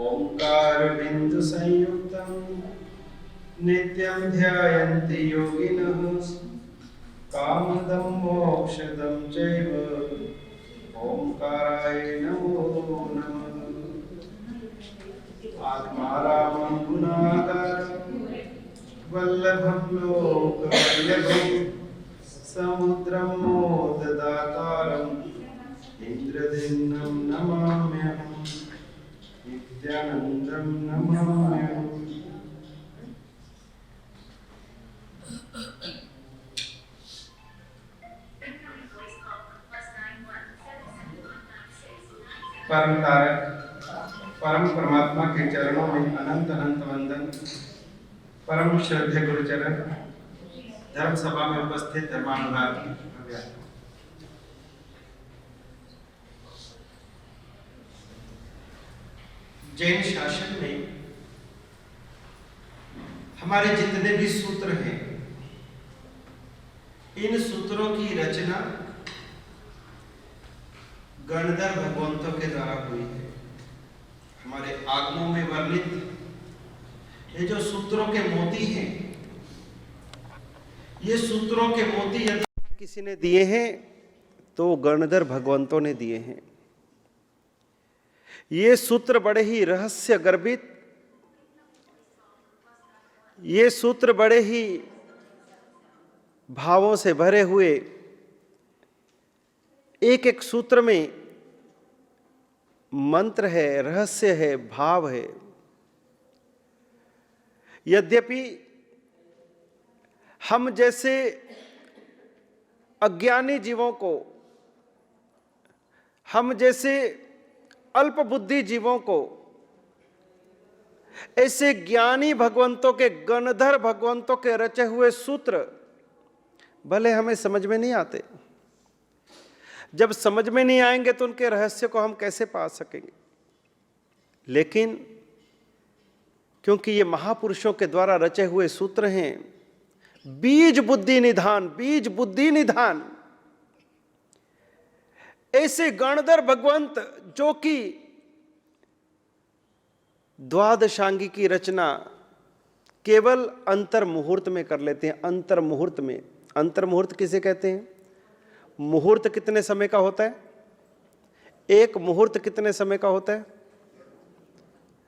ओंकार बिंदु संयुक्तम नित्यं ध्यायन्ति योगिनः कामदं मोक्षदं चैव ओंकाराय नमो नमः। आत्मारामं गुणाकारं वल्लभं लोकवल्लभं समुद्रं मोददातारम् इंद्रदिन्नं नमाम्यहम् नित्यानन्दं नमाम्यहम्। परम तारक परम परमात्मा के चरणों में अनंत अनंत वंदन। परम श्रद्धेय गुरुचरण, धर्म सभा में उपस्थित धर्मानुरागी, जैन शासन में हमारे जितने भी सूत्र हैं, इन सूत्रों की रचना गणधर भगवंतों के द्वारा हुई है। हमारे आगमों में वर्णित ये जो सूत्रों के मोती हैं, ये सूत्रों के मोती यदि किसी ने दिए हैं तो गणधर भगवंतों ने दिए हैं। ये सूत्र बड़े ही रहस्य गर्भित, ये सूत्र बड़े ही भावों से भरे हुए, एक एक सूत्र में मंत्र है, रहस्य है, भाव है। यद्यपि हम जैसे अज्ञानी जीवों को, हम जैसे अल्प बुद्धि जीवों को ऐसे ज्ञानी भगवंतों के, गणधर भगवंतों के रचे हुए सूत्र भले हमें समझ में नहीं आते। जब समझ में नहीं आएंगे तो उनके रहस्य को हम कैसे पा सकेंगे। लेकिन क्योंकि ये महापुरुषों के द्वारा रचे हुए सूत्र हैं, बीज बुद्धि निधान, बीज बुद्धि निधान, ऐसे गणधर भगवंत जो कि द्वादशांगी की रचना केवल अंतर मुहूर्त में कर लेते हैं। अंतर मुहूर्त में, अंतर मुहूर्त किसे कहते हैं? मुहूर्त कितने समय का होता है? एक मुहूर्त कितने समय का होता है?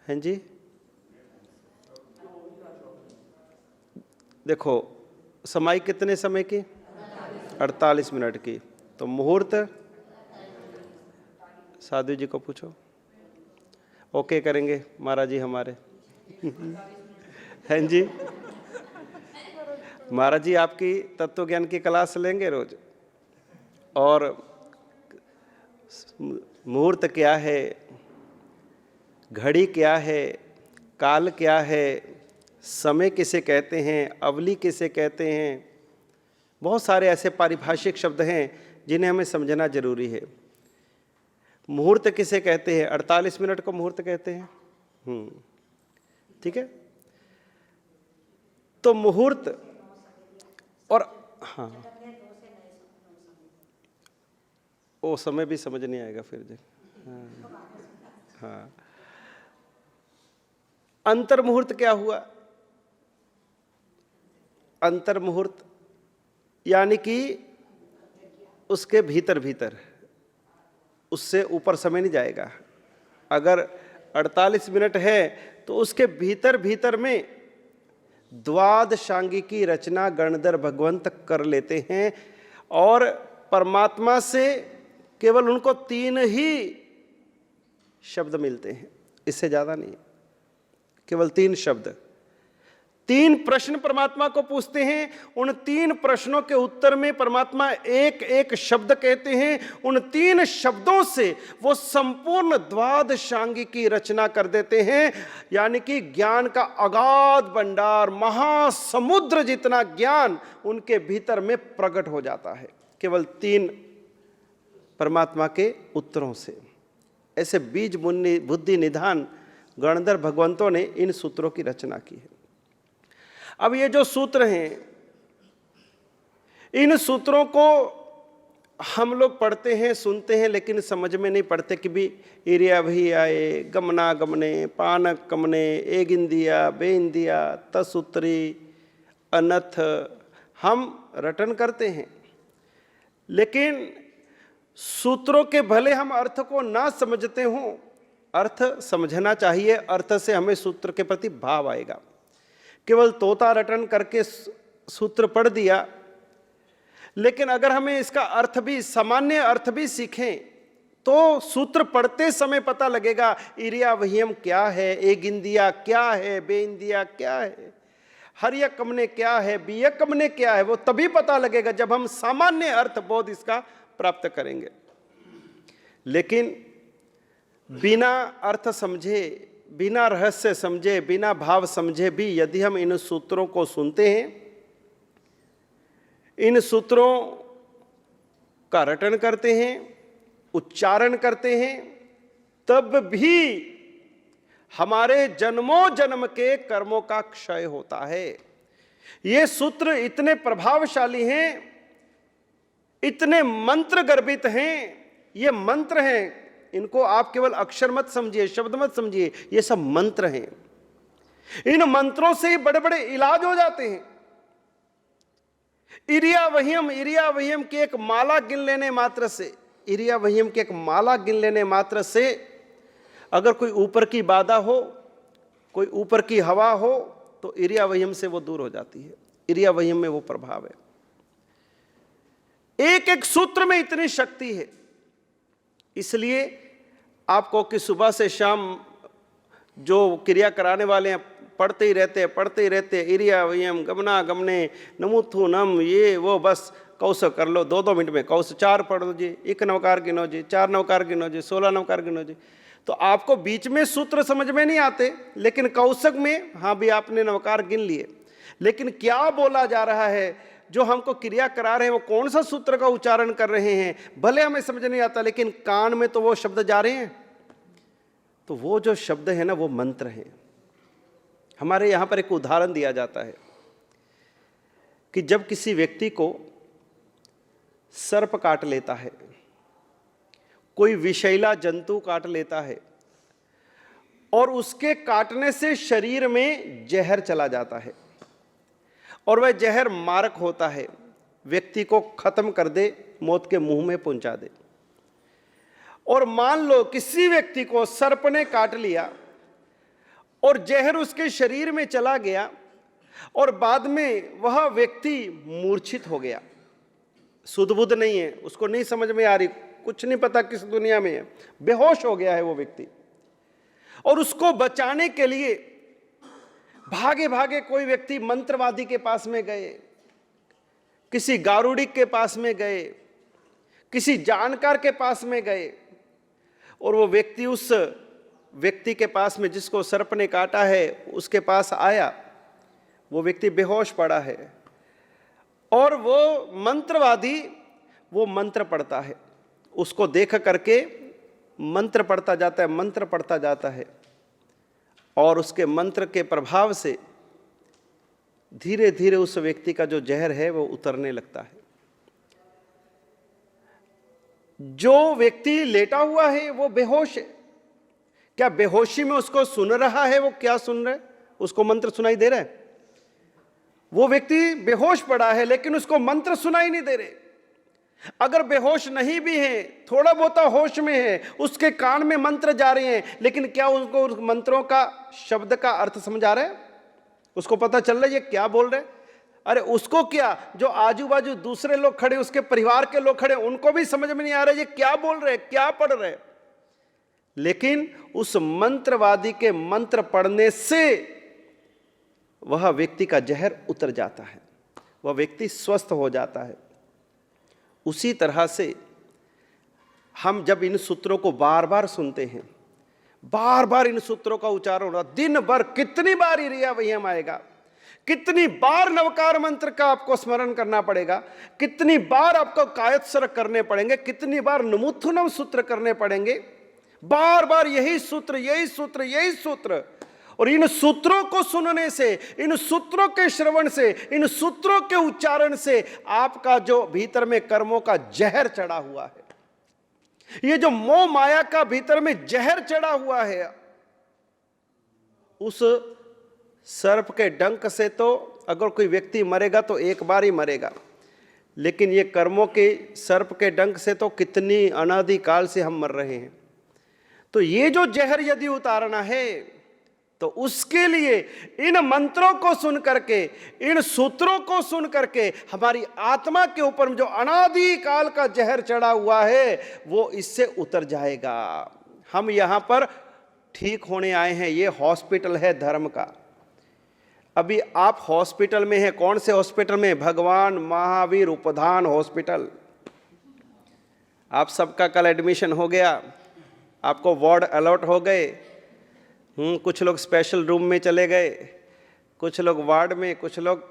हैं जी, देखो समाई कितने समय की? 48 मिनट की। तो मुहूर्त साधु जी को पूछो, ओके करेंगे महाराज जी हमारे। हैं जी, महाराज जी आपकी तत्व ज्ञान की क्लास लेंगे रोज। और मुहूर्त क्या है, घड़ी क्या है, काल क्या है, समय किसे कहते हैं, अवली किसे कहते हैं, बहुत सारे ऐसे पारिभाषिक शब्द हैं जिन्हें हमें समझना जरूरी है। मुहूर्त किसे कहते हैं? 48 मिनट को मुहूर्त कहते हैं। ठीक है। तो मुहूर्त और हाँ, वो समय भी समझ नहीं आएगा फिर जी। हाँ, अंतर मुहूर्त क्या हुआ? अंतर मुहूर्त यानी कि उसके भीतर भीतर, उससे ऊपर समय नहीं जाएगा। अगर 48 मिनट है तो उसके भीतर भीतर में द्वादशांगी की रचना गणधर भगवंत कर लेते हैं और परमात्मा से केवल उनको 3 ही शब्द मिलते हैं, इससे ज्यादा नहीं। केवल 3 शब्द, 3 प्रश्न परमात्मा को पूछते हैं। उन 3 प्रश्नों के उत्तर में परमात्मा एक एक शब्द कहते हैं। उन 3 शब्दों से वो संपूर्ण द्वादशांगी की रचना कर देते हैं। यानी कि ज्ञान का अगाध भंडार, महासमुद्र जितना ज्ञान उनके भीतर में प्रकट हो जाता है, केवल 3 परमात्मा के उत्तरों से। ऐसे बीज बुद्धि निधान गणधर भगवंतों ने इन सूत्रों की रचना की है। अब ये जो सूत्र हैं, इन सूत्रों को हम लोग पढ़ते हैं, सुनते हैं, लेकिन समझ में नहीं पड़ते कि भी इरिया भी आए, गमना गमने, पानक कमने, एक इंदिया, बे इंदिया, तसूत्री, अनथ, हम रटन करते हैं। लेकिन सूत्रों के भले हम अर्थ को ना समझते हों, अर्थ समझना चाहिए। अर्थ से हमें सूत्र के प्रति भाव आएगा। केवल तोता रटन करके सूत्र पढ़ दिया, लेकिन अगर हमें इसका अर्थ भी, सामान्य अर्थ भी सीखें, तो सूत्र पढ़ते समय पता लगेगा इरिया वहियम क्या है, एक इंदिया क्या है, बे इंदिया क्या है, हरिया कमने क्या है, बिया कमने क्या है। वो तभी पता लगेगा जब हम सामान्य अर्थ बोध इसका प्राप्त करेंगे। लेकिन बिना अर्थ समझे, बिना रहस्य समझे, बिना भाव समझे भी यदि हम इन सूत्रों को सुनते हैं, इन सूत्रों का रटन करते हैं, उच्चारण करते हैं, तब भी हमारे जन्मों जन्म के कर्मों का क्षय होता है। ये सूत्र इतने प्रभावशाली हैं, इतने मंत्र गर्भित हैं। ये मंत्र हैं, इनको आप केवल अक्षर मत समझिए, शब्द मत समझिए, ये सब मंत्र हैं। इन मंत्रों से ही बड़े बड़े इलाज हो जाते हैं। इरिया वहियम की एक माला गिन लेने मात्र से, इरिया वहियम की एक माला गिन लेने मात्र से अगर कोई ऊपर की बाधा हो, कोई ऊपर की हवा हो, तो इरिया वहियम से वो दूर हो जाती है। इरिया वहियम में वो प्रभाव है। एक एक सूत्र में इतनी शक्ति है। इसलिए आपको कि सुबह से शाम जो क्रिया कराने वाले हैं पढ़ते ही रहते, इरिया वयम गमना गमने नमुथु नम, ये वो, बस कौश कर लो 2-2 मिनट में कौश 4 पढ़ लो जी, 1 नवकार गिनो जी, 4 नवकार गिनो जी, 16 नवकार गिनो जी। तो आपको बीच में सूत्र समझ में नहीं आते, लेकिन कौशक में हाँ भी आपने नवकार गिन लिए। लेकिन क्या बोला जा रहा है, जो हमको क्रिया करा रहे हैं वो कौन सा सूत्र का उच्चारण कर रहे हैं, भले हमें समझ नहीं आता, लेकिन कान में तो वो शब्द जा रहे हैं। तो वो जो शब्द है ना, वो मंत्र हैं। हमारे यहाँ पर एक उदाहरण दिया जाता है कि जब किसी व्यक्ति को सर्प काट लेता है, कोई विषैला जंतु काट लेता है, और उसके काटने से शरीर में जहर चला जाता है, और वह जहर मारक होता है, व्यक्ति को खत्म कर दे, मौत के मुंह में पहुंचा दे। और मान लो किसी व्यक्ति को सर्प ने काट लिया और जहर उसके शरीर में चला गया, और बाद में वह व्यक्ति मूर्छित हो गया, सुध बुध नहीं है, उसको नहीं समझ में आ रही, कुछ नहीं पता किस दुनिया में है, बेहोश हो गया है वो व्यक्ति। और उसको बचाने के लिए भागे भागे कोई व्यक्ति मंत्रवादी के पास में गए, किसी गारुडिक के पास में गए, किसी जानकार के पास में गए, और वो व्यक्ति उस व्यक्ति के पास में जिसको सर्प ने काटा है उसके पास आया। वो व्यक्ति बेहोश पड़ा है, और वो मंत्रवादी वो मंत्र पढ़ता है, उसको देख करके मंत्र पढ़ता जाता है, मंत्र पढ़ता जाता है, और उसके मंत्र के प्रभाव से धीरे धीरे उस व्यक्ति का जो जहर है वो उतरने लगता है। जो व्यक्ति लेटा हुआ है वो बेहोश है। क्या बेहोशी में उसको सुन रहा है? वो क्या सुन रहा है? उसको मंत्र सुनाई दे रहा है? वो व्यक्ति बेहोश पड़ा है, लेकिन उसको मंत्र सुनाई नहीं दे रहे। अगर बेहोश नहीं भी है, थोड़ा बहुत होश में है, उसके कान में मंत्र जा रहे हैं, लेकिन क्या उसको उस मंत्रों का शब्द का अर्थ समझ आ रहा है? उसको पता चल रहा है ये क्या बोल रहे हैं? अरे उसको क्या, जो आजू बाजू दूसरे लोग खड़े, उसके परिवार के लोग खड़े, उनको भी समझ में नहीं आ रहा है ये क्या बोल रहे हैं, क्या पढ़ रहे हैं। लेकिन उस मंत्रवादी के मंत्र पढ़ने से वह व्यक्ति का जहर उतर जाता है, वह व्यक्ति स्वस्थ हो जाता है। उसी तरह से हम जब इन सूत्रों को बार बार सुनते हैं, बार बार इन सूत्रों का उच्चारण हो रहा, दिन भर कितनी बार इरिया वहियम आएगा, कितनी बार नवकार मंत्र का आपको स्मरण करना पड़ेगा, कितनी बार आपको कायत्सर करने पड़ेंगे, कितनी बार नमुत्थुनम सूत्र करने पड़ेंगे, बार बार यही सूत्र यही सूत्र यही सूत्र। और इन सूत्रों को सुनने से, इन सूत्रों के श्रवण से, इन सूत्रों के उच्चारण से आपका जो भीतर में कर्मों का जहर चढ़ा हुआ है, ये जो मोह माया का भीतर में जहर चढ़ा हुआ है, उस सर्प के डंक से तो अगर कोई व्यक्ति मरेगा तो एक बार ही मरेगा, लेकिन ये कर्मों के सर्प के डंक से तो कितनी अनादि काल से हम मर रहे हैं। तो ये जो जहर यदि उतारना है तो उसके लिए इन मंत्रों को सुन करके, इन सूत्रों को सुन करके हमारी आत्मा के ऊपर जो अनादि काल का जहर चढ़ा हुआ है वो इससे उतर जाएगा। हम यहां पर ठीक होने आए हैं, ये हॉस्पिटल है धर्म का। अभी आप हॉस्पिटल में हैं, कौन से हॉस्पिटल में? भगवान महावीर उपधान हॉस्पिटल। आप सबका कल एडमिशन हो गया, आपको वार्ड अलॉट हो गए। कुछ लोग स्पेशल रूम में चले गए, कुछ लोग वार्ड में, कुछ लोग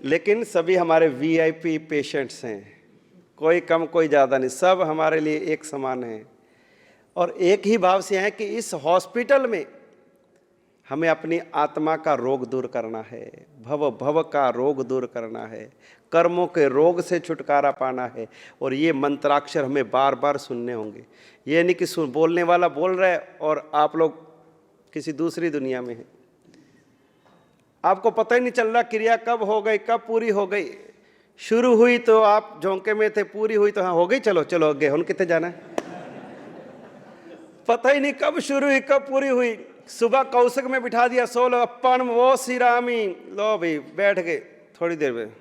लेकिन सभी हमारे वीआईपी पेशेंट्स हैं, कोई कम कोई ज़्यादा नहीं, सब हमारे लिए एक समान है। और एक ही भाव से है कि इस हॉस्पिटल में हमें अपनी आत्मा का रोग दूर करना है, भव भव का रोग दूर करना है, कर्मों के रोग से छुटकारा पाना है। और ये मंत्राक्षर हमें बार बार सुनने होंगे। ये नहीं कि बोलने वाला बोल रहा है और आप लोग किसी दूसरी दुनिया में हैं, आपको पता ही नहीं चल रहा क्रिया कब हो गई, कब पूरी हो गई। शुरू हुई तो आप झोंके में थे, पूरी हुई तो हाँ हो गई, चलो चलो अगे हम कितने जाना है, पता ही नहीं कब शुरू हुई कब पूरी हुई। सुबह कौशक में बिठा दिया, सो लो अपन वो सिरामी, लो भाई बैठ गए थोड़ी देर में।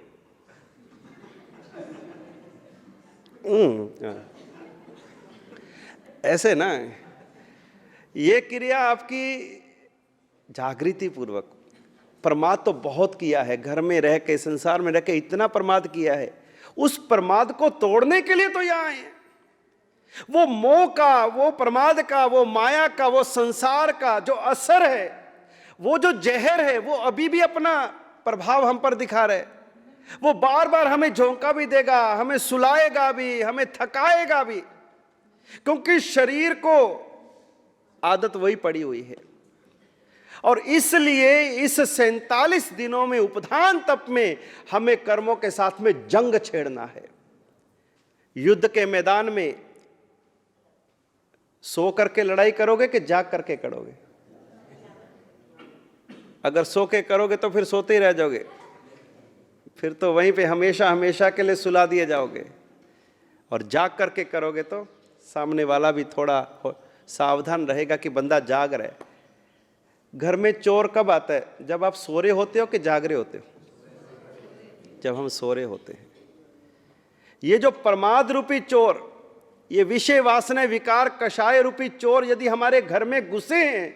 ऐसे ना, ये क्रिया आपकी जागृति पूर्वक। प्रमाद तो बहुत किया है, घर में रह के, संसार में रह के इतना प्रमाद किया है, उस प्रमाद को तोड़ने के लिए तो यहाँ आए हैं। वो मोह का, वो प्रमाद का, वो माया का, वो संसार का जो असर है, वो जो जहर है, वो अभी भी अपना प्रभाव हम पर दिखा रहे। वो बार बार हमें झोंका भी देगा, हमें सुलाएगा भी, हमें थकाएगा भी, क्योंकि शरीर को आदत वही पड़ी हुई है। और इसलिए इस 47 दिनों में उपधान तप में हमें कर्मों के साथ में जंग छेड़ना है। युद्ध के मैदान में सो करके लड़ाई करोगे कि जाग करके करोगे? अगर सो के करोगे तो फिर सोते ही रह जाओगे, फिर तो वहीं पे हमेशा हमेशा के लिए सुला दिए जाओगे। और जाग करके करोगे तो सामने वाला भी थोड़ा सावधान रहेगा कि बंदा जाग रहा है। घर में चोर कब आता है? जब आप सो रहे होते हो कि जाग रहे होते हो? जब हम सो रहे होते हैं। ये जो प्रमाद रूपी चोर, ये विषय वासना विकार कषाय रूपी चोर यदि हमारे घर में घुसे हैं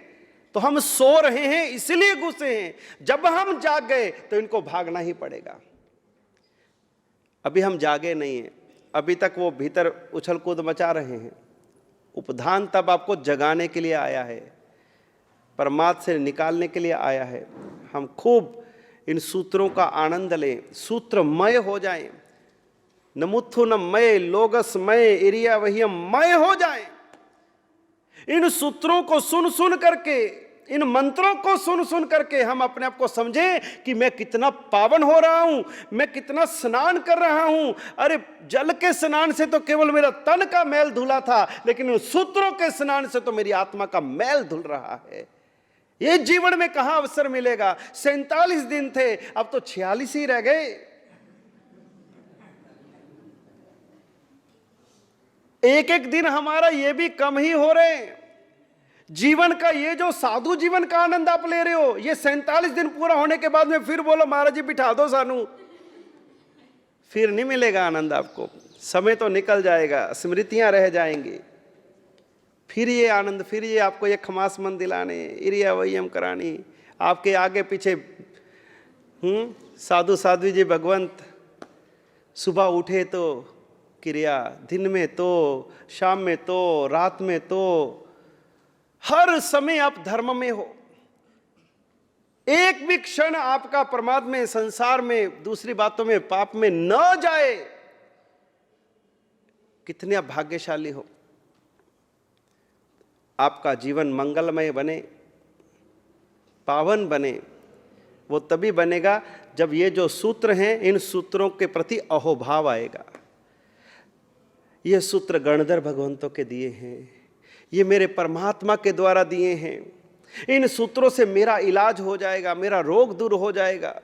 तो हम सो रहे हैं इसलिए घुसे हैं। जब हम जाग गए तो इनको भागना ही पड़ेगा। अभी हम जागे नहीं हैं, अभी तक वो भीतर उछल कूद मचा रहे हैं। उपधान तब आपको जगाने के लिए आया है, प्रमाद से निकालने के लिए आया है। हम खूब इन सूत्रों का आनंद लें, सूत्रमय हो जाएं। नमुत्थु न मय लोगस मय इरिया वही मय हो जाएं। इन सूत्रों को सुन सुन करके, इन मंत्रों को सुन सुन करके हम अपने आप को समझें कि मैं कितना पावन हो रहा हूं, मैं कितना स्नान कर रहा हूं। अरे जल के स्नान से तो केवल मेरा तन का मैल धुला था, लेकिन इन सूत्रों के स्नान से तो मेरी आत्मा का मैल धुल रहा है। ये जीवन में कहां अवसर मिलेगा? 47 दिन थे, अब तो 46 ही रह गए। एक एक दिन हमारा ये भी कम ही हो रहे हैं। जीवन का ये जो साधु जीवन का आनंद आप ले रहे हो, ये 47 दिन पूरा होने के बाद में फिर बोलो महाराज जी बिठा दो सानू, फिर नहीं मिलेगा आनंद आपको। समय तो निकल जाएगा, स्मृतियां रह जाएंगी, फिर ये आनंद, फिर ये आपको ये खमास मन दिलाने, इरिया वयम करानी, आपके आगे पीछे साधु साध्वी जी भगवंत। सुबह उठे तो क्रिया, दिन में तो, शाम में तो, रात में तो, हर समय आप धर्म में हो। एक भी क्षण आपका प्रमाद में, संसार में, दूसरी बातों में, पाप में न जाए। कितने आप भाग्यशाली हो। आपका जीवन मंगलमय बने, पावन बने, वो तभी बनेगा जब ये जो सूत्र हैं, इन सूत्रों के प्रति अहोभाव आएगा। ये सूत्र गणधर भगवंतों के दिए हैं, ये मेरे परमात्मा के द्वारा दिए हैं। इन सूत्रों से मेरा इलाज हो जाएगा, मेरा रोग दूर हो जाएगा।